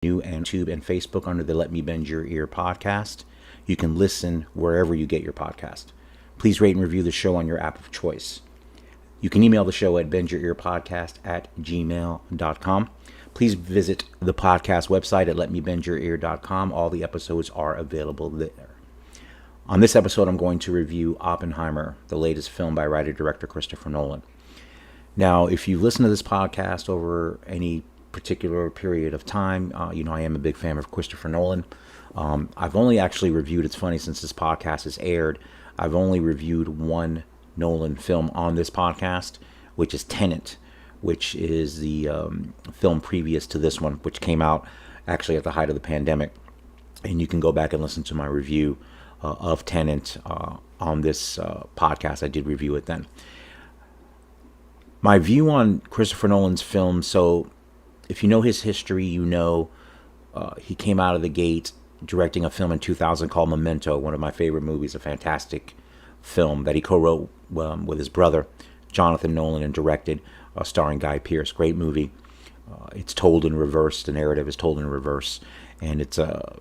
new and YouTube and Facebook under the Let Me Bend Your Ear podcast. You can listen wherever you get your podcast. Please rate and review the show on your app of choice. You can email the show at bendyyourearpodcast@gmail.com. Please visit the podcast website at letmebendyyourear.com. All the episodes are available there. On this episode, I'm going to review Oppenheimer, the latest film by writer-director Christopher Nolan. Now, if you listen to this podcast over any particular period of time, I am a big fan of Christopher Nolan. I've only actually reviewed, it's funny, since this podcast has aired, I've only reviewed one Nolan film on this podcast, which is Tenet, which is the film previous to this one, which came out actually at the height of the pandemic. And you can go back and listen to my review of Tenet on this podcast. I did review it then. My view on Christopher Nolan's film, so if you know his history, he came out of the gate directing a film in 2000 called Memento, one of my favorite movies, a fantastic film that he co-wrote with his brother, Jonathan Nolan, and directed, starring Guy Pearce. Great movie. It's told in reverse. The narrative is told in reverse. And it's a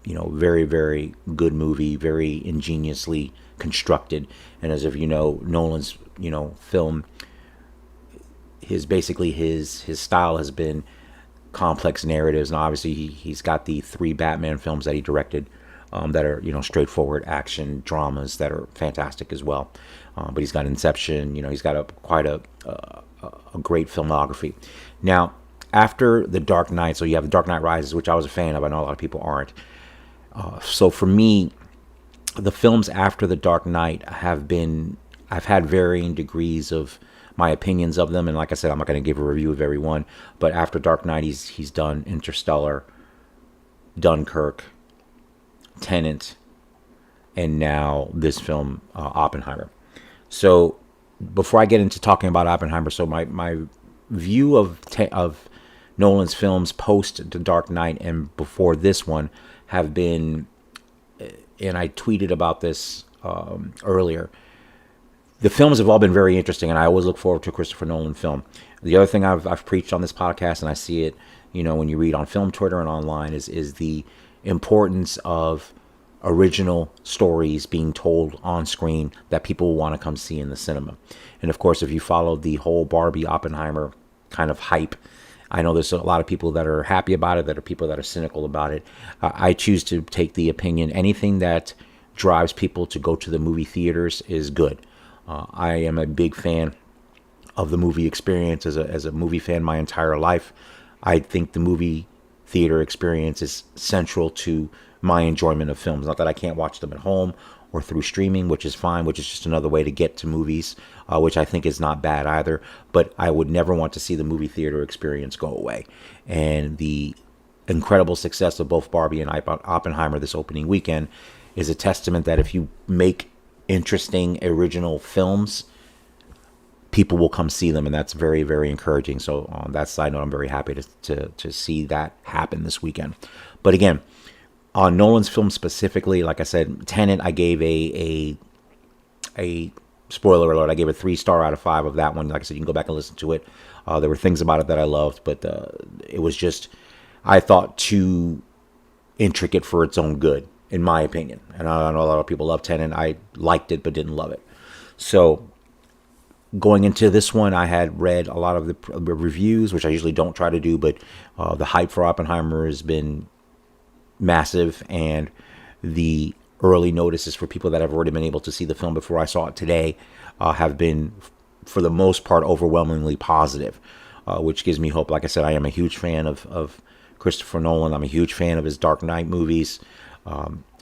very, very good movie, very ingeniously constructed. And as if you know, Nolan's, film, his style has been complex narratives, and obviously he's got the 3 Batman films that he directed that are straightforward action dramas that are fantastic as well. But he's got Inception, he's got quite a great filmography. Now, after The Dark Knight, so you have The Dark Knight Rises, which I was a fan of. I know a lot of people aren't. So for me, the films after The Dark Knight I've had varying degrees of my opinions of them, and like I said, I'm not going to give a review of every one, but after Dark Knight, he's done Interstellar, Dunkirk, Tenet, and now this film, Oppenheimer. So before I get into talking about Oppenheimer, so my view of Nolan's films post The Dark Knight and before this one have been, and I tweeted about this earlier, the films have all been very interesting, and I always look forward to a Christopher Nolan film. The other thing I've preached on this podcast, and I see it, when you read on film Twitter and online, is the importance of original stories being told on screen that people will want to come see in the cinema. And of course, if you followed the whole Barbie Oppenheimer kind of hype, I know there's a lot of people that are happy about it, that are people that are cynical about it. I choose to take the opinion, anything that drives people to go to the movie theaters is good. I am a big fan of the movie experience. As a movie fan my entire life, I think the movie theater experience is central to my enjoyment of films. Not that I can't watch them at home or through streaming, which is fine, which is just another way to get to movies, which I think is not bad either. But I would never want to see the movie theater experience go away. And the incredible success of both Barbie and Oppenheimer this opening weekend is a testament that if you make interesting original films, people will come see them, and that's very, very encouraging. So on that side note, I'm very happy to see that happen this weekend. But again, on Nolan's film specifically, like I said, Tenet, I gave a spoiler alert, I gave a 3-star out of 5 of that one. Like I said, you can go back and listen to it. There were things about it that I loved, but it was just, I thought, too intricate for its own good, in my opinion. And I know a lot of people love Tenet. I liked it, but didn't love it. So going into this one, I had read a lot of the reviews, which I usually don't try to do, but the hype for Oppenheimer has been massive, and the early notices for people that have already been able to see the film before I saw it today have been, for the most part, overwhelmingly positive, which gives me hope. Like I said, I am a huge fan of Christopher Nolan. I'm a huge fan of his Dark Knight movies.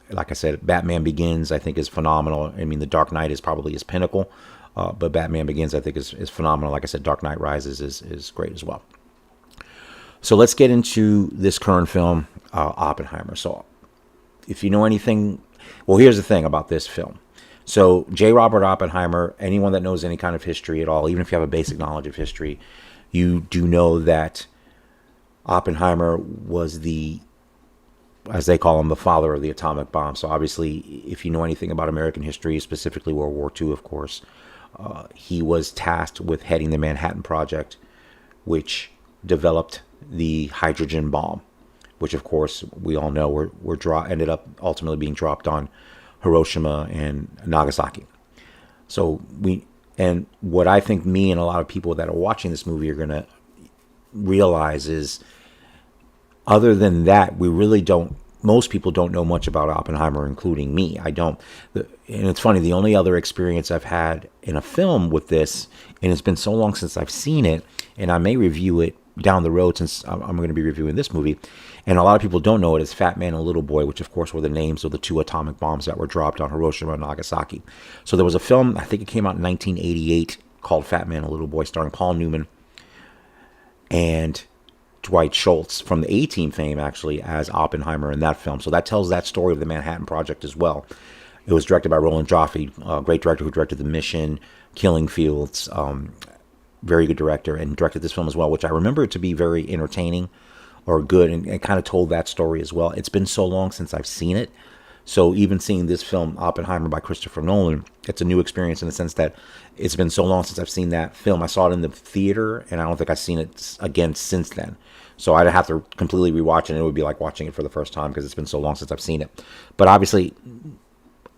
Like I said, Batman Begins, I think, is phenomenal. I mean, The Dark Knight is probably his pinnacle, but Batman Begins, I think, is phenomenal. Like I said, Dark Knight Rises is great as well. So let's get into this current film, Oppenheimer. So if you know anything, well, here's the thing about this film. So J. Robert Oppenheimer, anyone that knows any kind of history at all, even if you have a basic knowledge of history, you do know that Oppenheimer was the, as they call him, the father of the atomic bomb. So obviously, if you know anything about American history, specifically World War II, of course, he was tasked with heading the Manhattan Project, which developed the hydrogen bomb, which of course we all know ended up ultimately being dropped on Hiroshima and Nagasaki. So and what I think me and a lot of people that are watching this movie are going to realize is, other than that, most people don't know much about Oppenheimer, including me. I don't. And it's funny, the only other experience I've had in a film with this, and it's been so long since I've seen it, and I may review it down the road since I'm going to be reviewing this movie, and a lot of people don't know it, is Fat Man and Little Boy, which of course were the names of the two atomic bombs that were dropped on Hiroshima and Nagasaki. So there was a film, I think it came out in 1988, called Fat Man and Little Boy, starring Paul Newman and Dwight Schultz from the A-Team fame, actually, as Oppenheimer in that film. So that tells that story of the Manhattan Project as well. It was directed by Roland Joffe, a great director who directed The Mission, Killing Fields, very good director, and directed this film as well, which I remember to be very entertaining or good, and kind of told that story as well. It's been so long since I've seen it. So even seeing this film, Oppenheimer by Christopher Nolan, it's a new experience in the sense that it's been so long since I've seen that film. I saw it in the theater, and I don't think I've seen it again since then. So I'd have to completely rewatch it, and it would be like watching it for the first time because it's been so long since I've seen it. But obviously,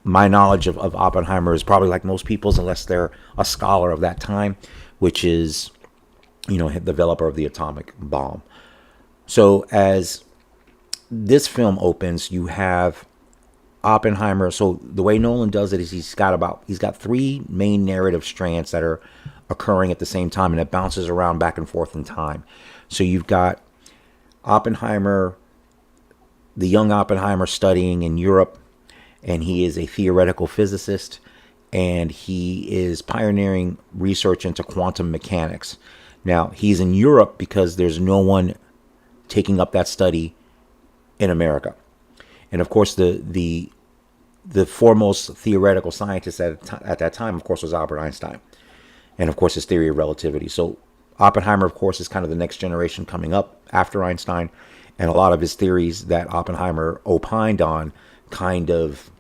my knowledge of Oppenheimer is probably like most people's, unless they're a scholar of that time, which is, the developer of the atomic bomb. So as this film opens, you have Oppenheimer. So the way Nolan does it is he's got three main narrative strands that are occurring at the same time, and it bounces around back and forth in time. So you've got Oppenheimer, the young Oppenheimer, studying in Europe, and he is a theoretical physicist, and he is pioneering research into quantum mechanics. Now, he's in Europe because there's no one taking up that study in America. And of course, the foremost theoretical scientist at that time, of course, was Albert Einstein, and of course his theory of relativity. So Oppenheimer, of course, is kind of the next generation coming up after Einstein, and a lot of his theories that Oppenheimer opined on kind of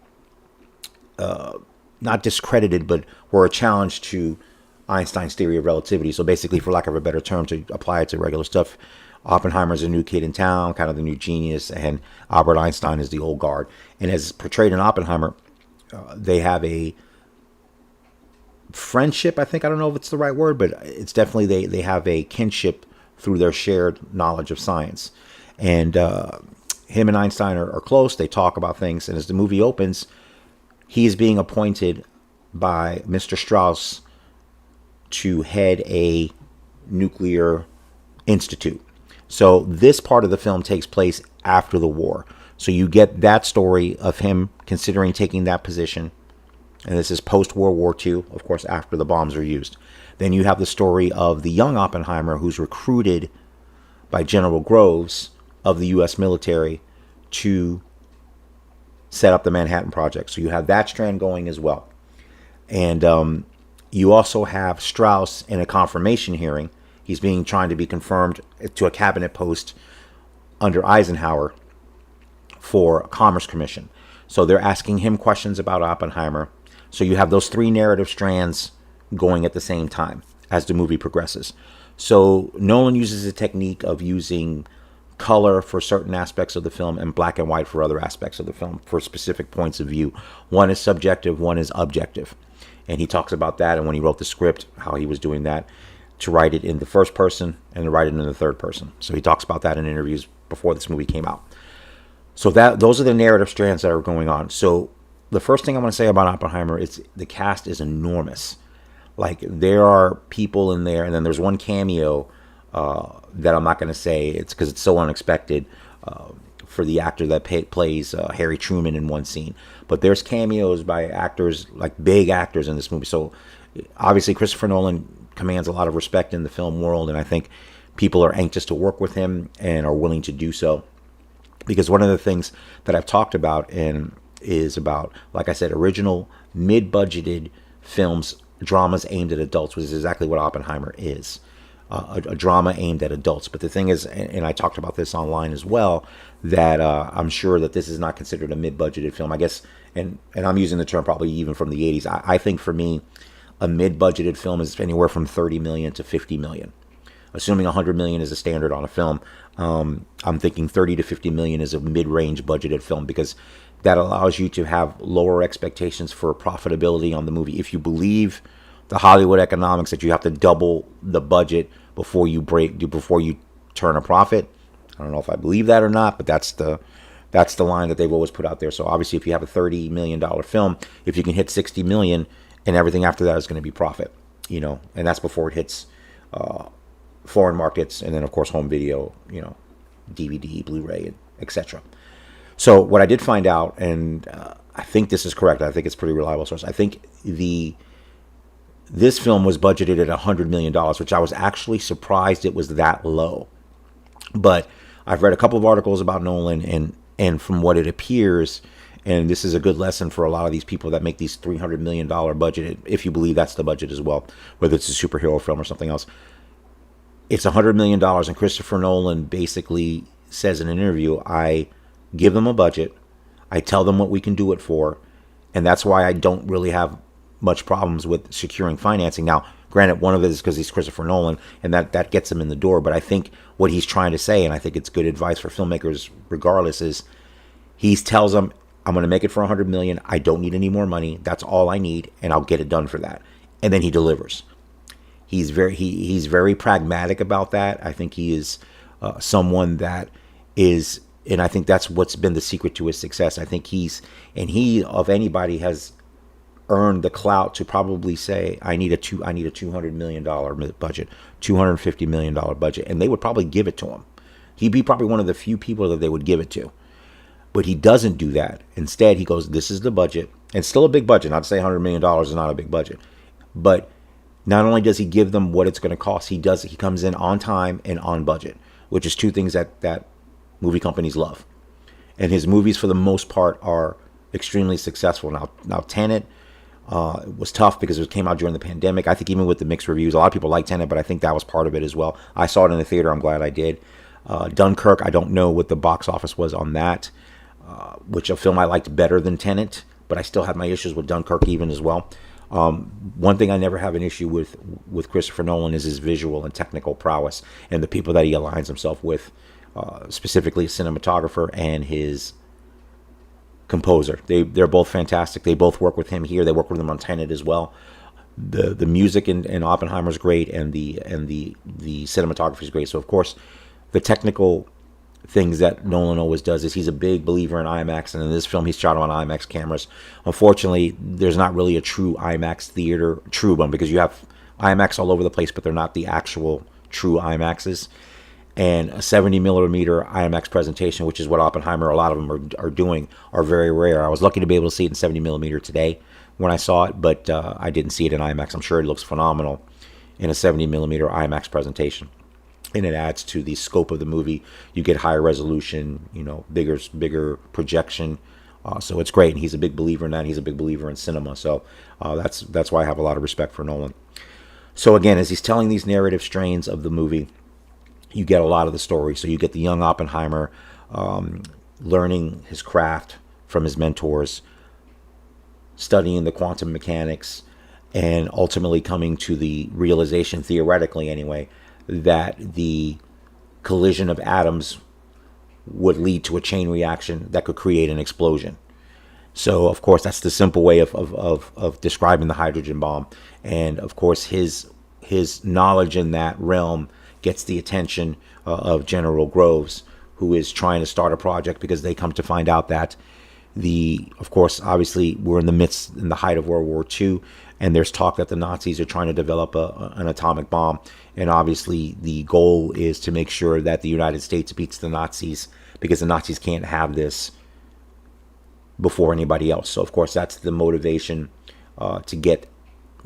not discredited, but were a challenge to Einstein's theory of relativity. So basically, for lack of a better term, to apply it to regular stuff, Oppenheimer's a new kid in town, kind of the new genius, and Albert Einstein is the old guard. And as portrayed in Oppenheimer, they have a friendship, I think. I don't know if it's the right word, but it's definitely they have a kinship through their shared knowledge of science. And him and Einstein are close. They talk about things. And as the movie opens, he is being appointed by Mr. Strauss to head a nuclear institute. So this part of the film takes place after the war. So you get that story of him considering taking that position. And this is post-World War II, of course, after the bombs are used. Then you have the story of the young Oppenheimer who's recruited by General Groves of the U.S. military to set up the Manhattan Project. So you have that strand going as well. And you also have Strauss in a confirmation hearing. He's trying to be confirmed to a cabinet post under Eisenhower for a Commerce Commission. So they're asking him questions about Oppenheimer. So you have those three narrative strands going at the same time as the movie progresses. So Nolan uses a technique of using color for certain aspects of the film and black and white for other aspects of the film for specific points of view. One is subjective, one is objective. And he talks about that, and when he wrote the script, how he was doing that, to write it in the first person and to write it in the third person. So he talks about that in interviews before this movie came out. So those are the narrative strands that are going on. So the first thing I want to say about Oppenheimer is the cast is enormous. Like, there are people in there, and then there's one cameo that I'm not going to say, it's because it's so unexpected, for the actor that plays Harry Truman in one scene. But there's cameos by actors, like big actors in this movie. So obviously Christopher Nolan commands a lot of respect in the film world, and I think people are anxious to work with him and are willing to do so. Because one of the things that I've talked about is about, like I said, original mid-budgeted films, dramas aimed at adults, which is exactly what Oppenheimer is. A drama aimed at adults. But the thing is, and I talked about this online as well, that I'm sure that this is not considered a mid-budgeted film. I guess, and I'm using the term probably even from the 80s. I think for me, a mid-budgeted film is anywhere from 30 million to 50 million. assuming 100 million is a standard on a film. I'm thinking 30 to 50 million is a mid-range budgeted film, because that allows you to have lower expectations for profitability on the movie. If you believe the Hollywood economics that you have to double the budget before you turn a profit, I don't know if I believe that or not, but that's the line that they've always put out there. So obviously, if you have a $30 million film, if you can hit 60 million, and everything after that is going to be profit, and that's before it hits foreign markets, and then of course home video, DVD, Blu-ray, etc. So what I did find out, and I think this is correct, I think it's a pretty reliable source. I think this film was budgeted at $100 million, which I was actually surprised it was that low. But I've read a couple of articles about Nolan, and from what it appears, and this is a good lesson for a lot of these people that make these $300 million budget, if you believe that's the budget as well, whether it's a superhero film or something else. It's $100 million, and Christopher Nolan basically says in an interview, I give them a budget, I tell them what we can do it for, and that's why I don't really have much problems with securing financing. Now, granted, one of it is because he's Christopher Nolan, and that gets him in the door, but I think what he's trying to say, and I think it's good advice for filmmakers regardless, is he tells them, I'm going to make it for $100 million, I don't need any more money, that's all I need, and I'll get it done for that. And then he delivers. He's very pragmatic about that. I think he is someone that is, and I think that's what's been the secret to his success. I think he of anybody has earned the clout to probably say, I need a $200 million budget, $250 million budget, and they would probably give it to him. He'd be probably one of the few people that they would give it to. But he doesn't do that. Instead, he goes, this is the budget. And still a big budget. Not to say $100 million is not a big budget. But not only does he give them what it's going to cost, he comes in on time and on budget, which is two things that movie companies love. And his movies, for the most part, are extremely successful. Now Tenet was tough because it came out during the pandemic. I think even with the mixed reviews, a lot of people like Tenet, but I think that was part of it as well. I saw it in the theater. I'm glad I did. Dunkirk, I don't know what the box office was on that, which a film I liked better than Tenet, but I still had my issues with Dunkirk even as well. One thing I never have an issue with Christopher Nolan is his visual and technical prowess and the people that he aligns himself with, specifically his cinematographer and his composer. They're both fantastic. They both work with him here. They work with him on Tenet as well. The music in Oppenheimer is great, and the cinematography is great. So of course, the technical things that Nolan always does is he's a big believer in IMAX, and in this film he's shot on IMAX cameras. Unfortunately, there's not really a true IMAX theater, true one, because you have IMAX all over the place, but they're not the actual true IMAXs. And a 70 millimeter IMAX presentation, which is what Oppenheimer, a lot of them are doing, are very rare. I was lucky to be able to see it in 70 millimeter today when I saw it, but I didn't see it in IMAX. I'm sure it looks phenomenal in a 70 millimeter IMAX presentation. And it adds to the scope of the movie. You get higher resolution, bigger projection. So it's great. And he's a big believer in that. He's a big believer in cinema. So that's why I have a lot of respect for Nolan. So again, as he's telling these narrative strains of the movie, you get a lot of the story. So you get the young Oppenheimer learning his craft from his mentors, studying the quantum mechanics, and ultimately coming to the realization, theoretically anyway, that the collision of atoms would lead to a chain reaction that could create an explosion. So, of course, that's the simple way of describing the hydrogen bomb. And, of course, his knowledge in that realm gets the attention of General Groves, who is trying to start a project because they come to find out that of course, obviously, we're in the height of World War II, and there's talk that the Nazis are trying to develop an atomic bomb. And obviously, the goal is to make sure that the United States beats the Nazis, because the Nazis can't have this before anybody else. So, of course, that's the motivation to get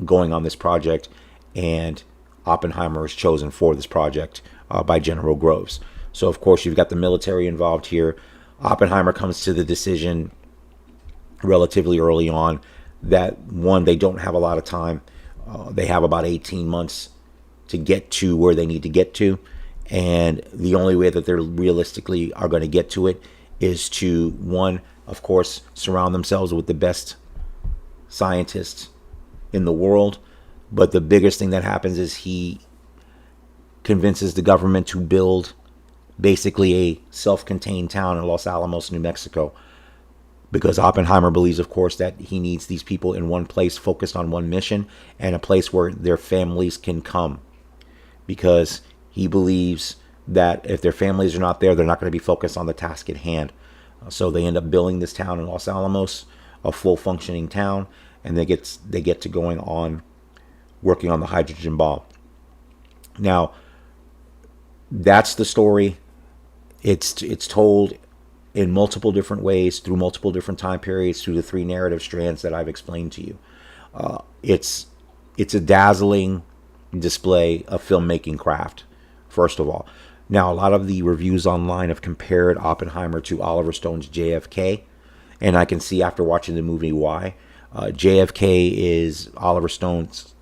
going on this project. And Oppenheimer is chosen for this project by General Groves. So, of course, you've got the military involved here. Oppenheimer comes to the decision relatively early on that, one, they don't have a lot of time. They have about 18 months to get to where they need to get to. And the only way that they're realistically are going to get to it is to, one, of course, surround themselves with the best scientists in the world. But the biggest thing that happens is he convinces the government to build basically a self-contained town in Los Alamos, New Mexico, because Oppenheimer believes, of course, that he needs these people in one place focused on one mission and a place where their families can come, because he believes that if their families are not there, they're not going to be focused on the task at hand. So they end up building this town in Los Alamos, a full functioning town, and they get to going on working on the hydrogen bomb. Now, that's the story. It's told in multiple different ways, through multiple different time periods, through the three narrative strands that I've explained to you. It's a dazzling display of filmmaking craft, first of all. Now, a lot of the reviews online have compared Oppenheimer to Oliver Stone's JFK, and I can see after watching the movie why. JFK is Oliver Stone's,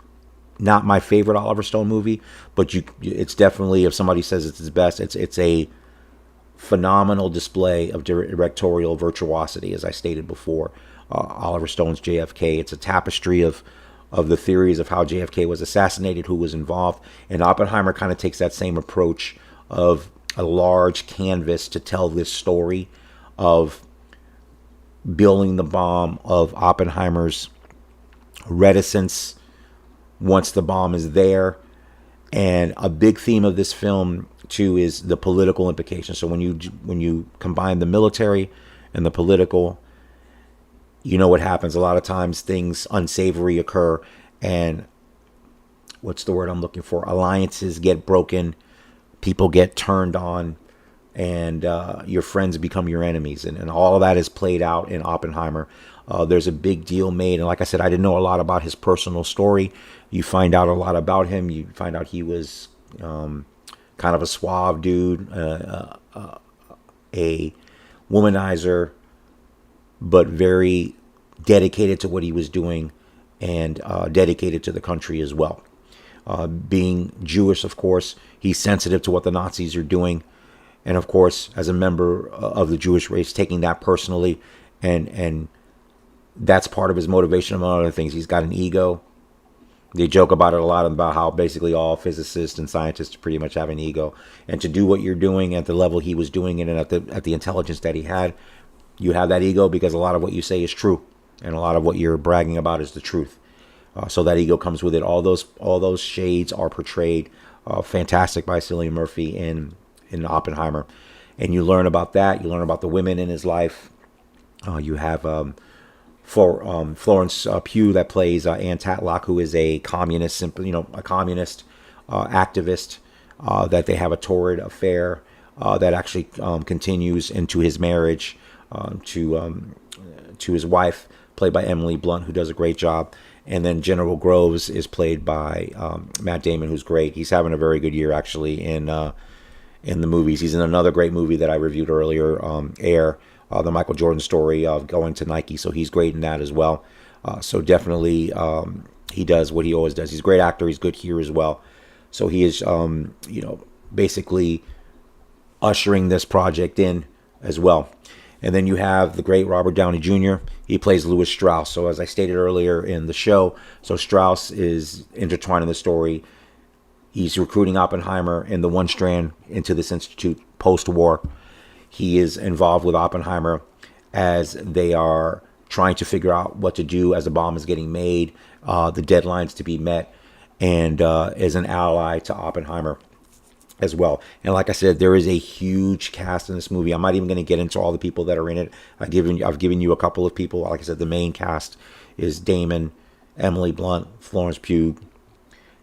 not my favorite Oliver Stone movie, but it's definitely, if somebody says it's his best, it's a phenomenal display of directorial virtuosity, as I stated before. Oliver Stone's JFK, it's a tapestry of the theories of how JFK was assassinated, who was involved, and Oppenheimer kind of takes that same approach of a large canvas to tell this story of building the bomb, of Oppenheimer's reticence once the bomb is there. And a big theme of this film too is the political implications. So when you combine the military and the political, you know what happens. A lot of times things unsavory occur, and what's the word I'm looking for? Alliances get broken, people get turned on, and your friends become your enemies. And all of that is played out in Oppenheimer. There's a big deal made. And like I said, I didn't know a lot about his personal story. You find out a lot about him. You find out he was kind of a suave dude, a womanizer, but very dedicated to what he was doing, and dedicated to the country as well. Being Jewish, of course, he's sensitive to what the Nazis are doing. And of course, as a member of the Jewish race, taking that personally, and that's part of his motivation, among other things. He's got an ego. They joke about it a lot, about how basically all physicists and scientists pretty much have an ego. And to do what you're doing at the level he was doing it, and at the intelligence that he had, you have that ego because a lot of what you say is true, and a lot of what you're bragging about is the truth. So that ego comes with it. All those shades are portrayed fantastic by Cillian Murphy in Oppenheimer, and you learn about that. You learn about the women in his life. You have Florence Pugh that plays Ann Tatlock, who is a communist, a communist activist. That they have a torrid affair that actually continues into his marriage to his wife, played by Emily Blunt, who does a great job. And then General Groves is played by Matt Damon, who's great. He's having a very good year, actually, in the movies. He's in another great movie that I reviewed earlier, Air, the Michael Jordan story of going to Nike. So he's great in that as well. So definitely he does what he always does. He's a great actor. He's good here as well. So he is, basically ushering this project in as well. And then you have the great Robert Downey Jr. He plays Louis Strauss. So as I stated earlier in the show, so Strauss is intertwined in the story. He's recruiting Oppenheimer in the one strand into this institute post-war. He is involved with Oppenheimer as they are trying to figure out what to do as the bomb is getting made, the deadlines to be met, and as an ally to Oppenheimer as well. And like I said, there is a huge cast in this movie. I'm not even going to get into all the people that are in it. I've given you a couple of people. Like I said, the main cast is Damon, Emily Blunt, Florence Pugh,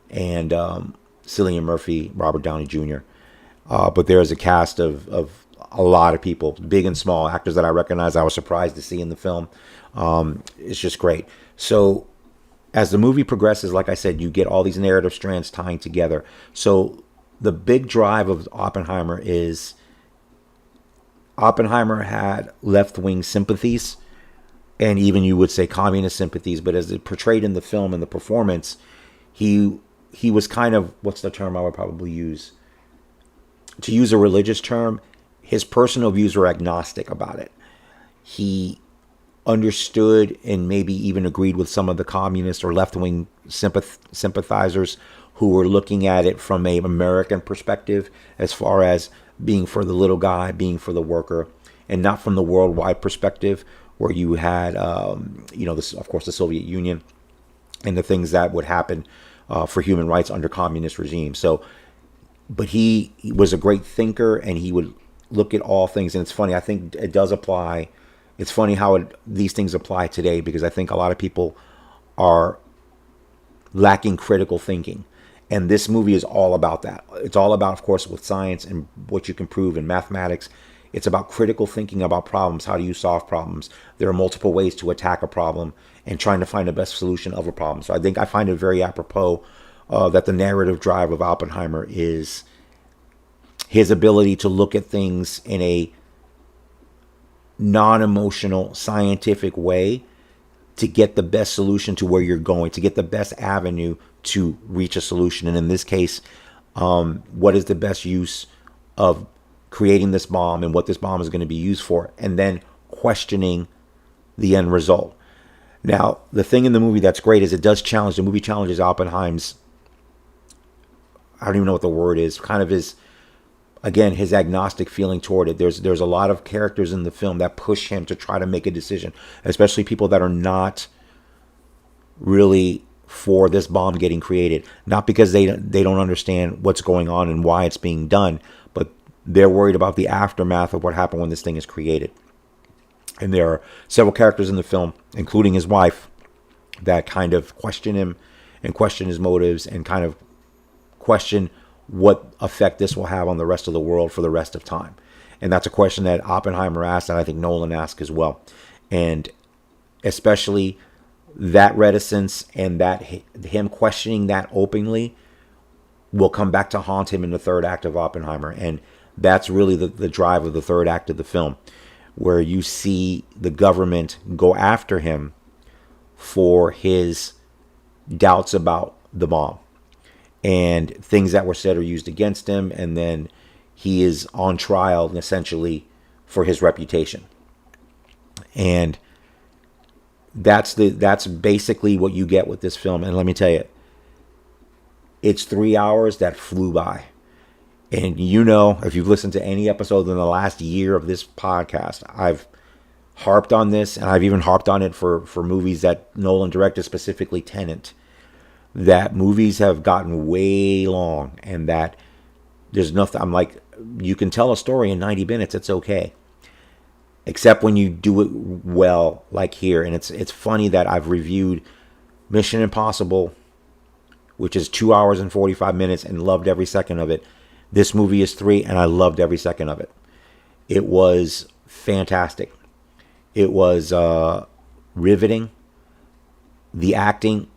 and Cillian Murphy, Robert Downey Jr. But there's a cast of a lot of people, big and small, actors that I recognize. I was surprised to see in the film. It's just great. So as the movie progresses, like I said, you get all these narrative strands tying together. So the big drive of Oppenheimer is Oppenheimer had left-wing sympathies, and even you would say communist sympathies, but as it portrayed in the film and the performance, he was kind of, what's the term I would probably use? To use a religious term, his personal views were agnostic about it. He understood and maybe even agreed with some of the communist or left-wing sympathizers who were looking at it from a American perspective, as far as being for the little guy, being for the worker, and not from the worldwide perspective, where you had, this, of course, the Soviet Union and the things that would happen for human rights under communist regimes. So, but he was a great thinker, and he would look at all things. And it's funny, I think it does apply. It's funny how these things apply today, because I think a lot of people are lacking critical thinking. And this movie is all about that. It's all about, of course, with science and what you can prove in mathematics. It's about critical thinking about problems. How do you solve problems? There are multiple ways to attack a problem and trying to find the best solution of a problem. So I find it very apropos that the narrative drive of Oppenheimer is his ability to look at things in a non-emotional, scientific way to get the best solution to where you're going, to get the best avenue to reach a solution. And in this case, what is the best use of creating this bomb and what this bomb is going to be used for, and then questioning the end result. Now, the thing in the movie that's great is the movie challenges Oppenheimer's, I don't even know what the word is, kind of his agnostic feeling toward it. There's a lot of characters in the film that push him to try to make a decision, especially people that are not really for this bomb getting created. Not because they don't understand what's going on and why it's being done, but they're worried about the aftermath of what happened when this thing is created. And there are several characters in the film, including his wife, that kind of question him and question his motives and kind of question what effect this will have on the rest of the world for the rest of time. And that's a question that Oppenheimer asked, and I think Nolan asked as well. And especially that reticence and that him questioning that openly will come back to haunt him in the third act of Oppenheimer. And that's really the drive of the third act of the film, where you see the government go after him for his doubts about the bomb and things that were said or used against him. And then he is on trial essentially for his reputation. And that's basically what you get with this film. And let me tell you, it's 3 hours that flew by. And if you've listened to any episode in the last year of this podcast, I've harped on this, and I've even harped on it for movies that Nolan directed, specifically Tenet, that movies have gotten way long, and that there's nothing. I'm like, you can tell a story in 90 minutes, it's okay. Except when you do it well, like here. And it's funny that I've reviewed Mission Impossible, which is 2 hours and 45 minutes, and loved every second of it. This movie is 3, and I loved every second of it. It was fantastic. It was riveting. The acting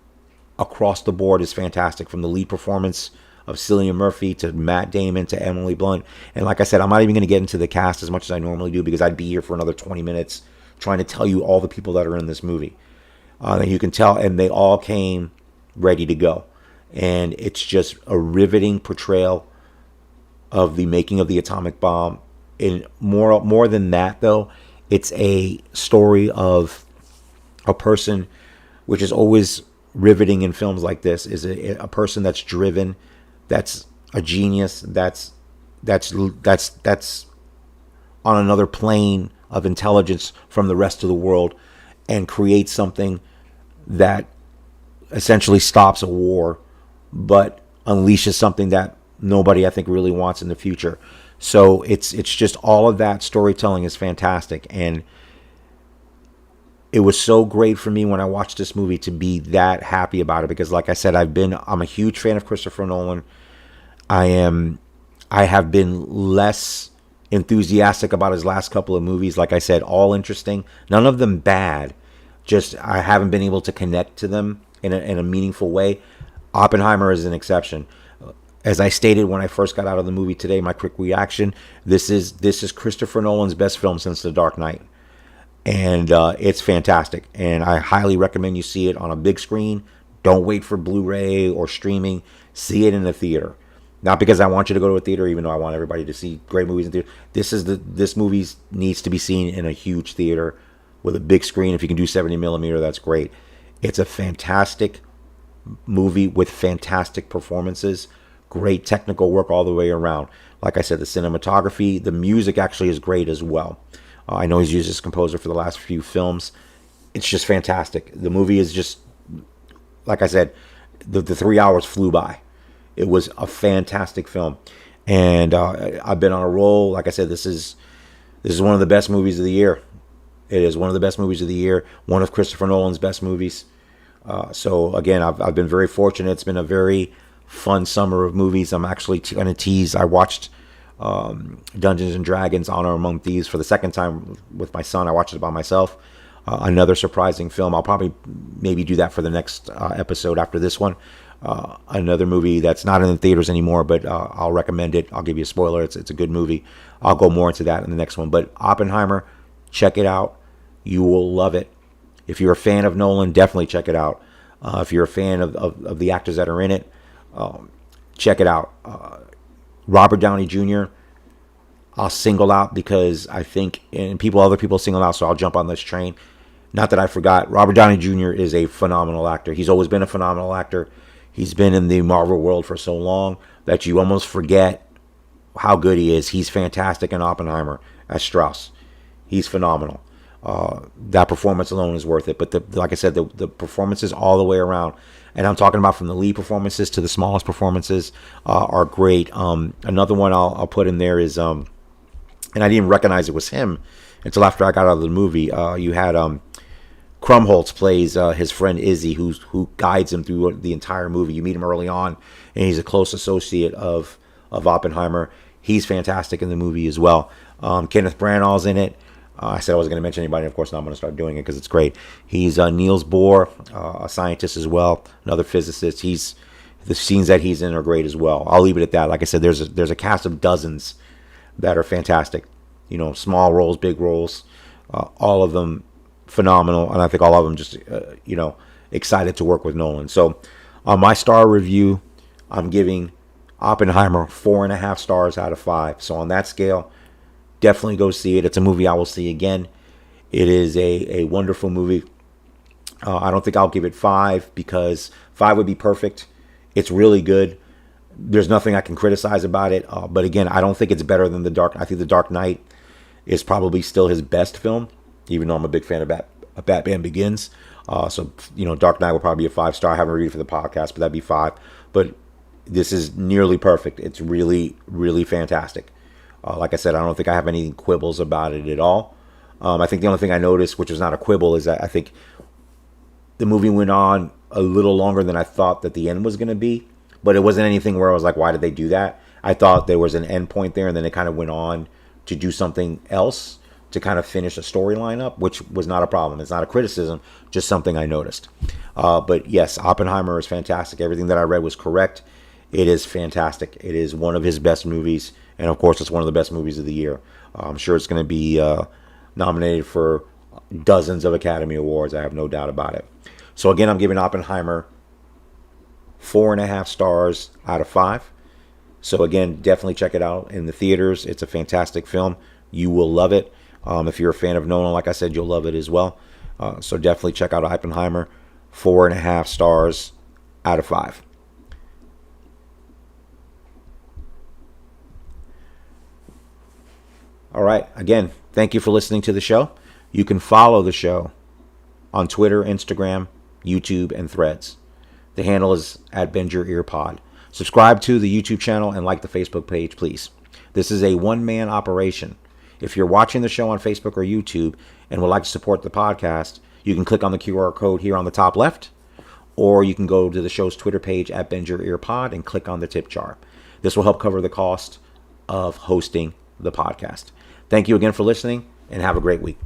across the board is fantastic, from the lead performance of Cillian Murphy to Matt Damon to Emily Blunt. And like I said, I'm not even going to get into the cast as much as I normally do, because I'd be here for another 20 minutes trying to tell you all the people that are in this movie. And you can tell, and they all came ready to go. And it's just a riveting portrayal of the making of the atomic bomb. And more than that, though, it's a story of a person, which is always riveting in films like this, is a person that's driven, that's a genius, that's on another plane of intelligence from the rest of the world, and creates something that essentially stops a war, but unleashes something that nobody, I think, really wants in the future. So it's just all of that storytelling is fantastic. And it was so great for me when I watched this movie to be that happy about it, because like I said, I'm a huge fan of Christopher Nolan. I have been less enthusiastic about his last couple of movies. Like I said, all interesting, none of them bad. Just I haven't been able to connect to them in a meaningful way. Oppenheimer is an exception. As I stated when I first got out of the movie today, my quick reaction, this is Christopher Nolan's best film since The Dark Knight. And it's fantastic. And I highly recommend you see it on a big screen. Don't wait for Blu-ray or streaming. See it in the theater. Not because I want you to go to a theater, even though I want everybody to see great movies in theater. This movie needs to be seen in a huge theater with a big screen. If you can do 70 millimeter, that's great. It's a fantastic movie with fantastic performances, great technical work all the way around. Like I said, the cinematography, the music actually is great as well. I know he's used this composer for the last few films. It's just fantastic. The movie is just, like I said, the 3 hours flew by. It was a fantastic film, and I've been on a roll. Like I said, this is one of the best movies of the year. It is one of the best movies of the year. One of Christopher Nolan's best movies. So again, I've been very fortunate. It's been a very fun summer of movies. I'm actually going to tease. I watched Dungeons and Dragons: Honor Among Thieves for the second time with my son. I watched it by myself. Another surprising film. I'll probably maybe do that for the next episode after this one. Another movie that's not in the theaters anymore, but I'll recommend it. I'll give you a spoiler. It's a good movie. I'll go more into that in the next one. But Oppenheimer, check it out. You will love it. If you're a fan of Nolan, definitely check it out. If you're a fan of the actors that are in it, check it out. Robert Downey Jr., I'll single out because I think, and other people single out, so I'll jump on this train. Not that I forgot, Robert Downey Jr. is a phenomenal actor. He's always been a phenomenal actor. He's been in the Marvel world for so long that you almost forget how good he is. He's fantastic in Oppenheimer as Strauss. He's phenomenal. That performance alone is worth it. But like I said, the performances all the way around, and I'm talking about from the lead performances to the smallest performances, are great. Another one I'll put in there is, and I didn't even recognize it was him until after I got out of the movie. You had Krumholtz plays his friend Izzy, who guides him through the entire movie. You meet him early on, and he's a close associate of Oppenheimer. He's fantastic in the movie as well. Kenneth Branagh's in it. I said I wasn't going to mention anybody. Of course, now I'm going to start doing it because it's great. He's Niels Bohr, a scientist as well, another physicist. The scenes that he's in are great as well. I'll leave it at that. Like I said, there's a cast of dozens that are fantastic. Small roles, big roles, all of them phenomenal, and I think all of them just excited to work with Nolan. So on my star review, I'm giving Oppenheimer 4.5 stars out of 5. So on that scale, definitely go see it. It's a movie I will see again. It is a wonderful movie. I don't think I'll give it 5 because 5 would be perfect. It's really good. There's nothing I can criticize about it. But again, I don't think it's better than The Dark. I think The Dark Knight is probably still his best film, even though I'm a big fan of Batman Begins. So Dark Knight will probably be a 5-star. I haven't read it for the podcast, but that'd be 5. But this is nearly perfect. It's really, really fantastic. Like I said, I don't think I have any quibbles about it at all. I think the only thing I noticed, which was not a quibble, is that I think the movie went on a little longer than I thought that the end was going to be. But it wasn't anything where I was like, why did they do that? I thought there was an end point there, and then it kind of went on to do something else to kind of finish a storyline up, which was not a problem. It's not a criticism, just something I noticed. But yes, Oppenheimer is fantastic. Everything that I read was correct. It is fantastic. It is one of his best movies. And of course, it's one of the best movies of the year. I'm sure it's going to be nominated for dozens of Academy Awards. I have no doubt about it. So again, I'm giving Oppenheimer 4.5 stars out of 5. So again, definitely check it out in the theaters. It's a fantastic film. You will love it. If you're a fan of Nolan, like I said, you'll love it as well. So definitely check out Oppenheimer. 4.5 stars out of 5. All right. Again, thank you for listening to the show. You can follow the show on Twitter, Instagram, YouTube, and Threads. The handle is at Bend Your Ear Pod. Subscribe to the YouTube channel and like the Facebook page, please. This is a one-man operation. If you're watching the show on Facebook or YouTube and would like to support the podcast, you can click on the QR code here on the top left, or you can go to the show's Twitter page at Bend Your Ear Pod and click on the tip jar. This will help cover the cost of hosting the podcast. Thank you again for listening, and have a great week.